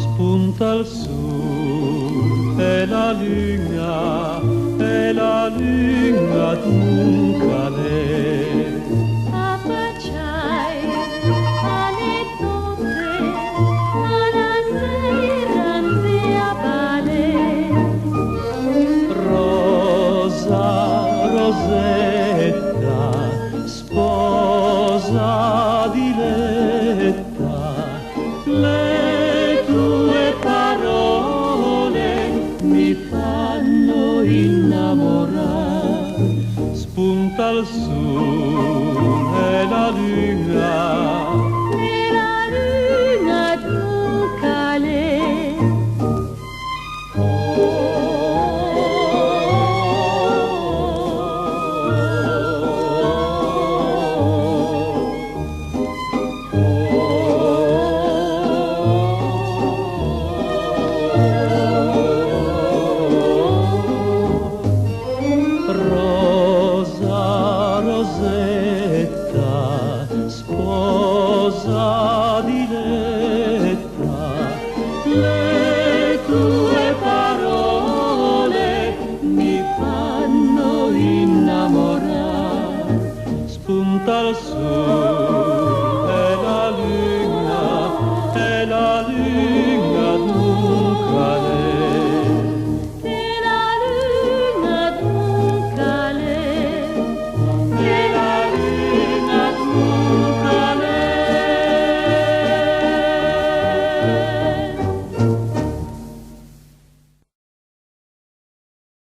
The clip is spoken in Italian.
Spunta il su e la luna nunca le Affacciai alle notte, alla sera zia Vale. Rosa, Rosetta, sposa diletta, le tue parole mi fanno innamorare. Spunta il sole e la luna Nunca le Rosa, Rosetta, sposa diletta, le tue parole mi fanno innamorare. Spunta il sole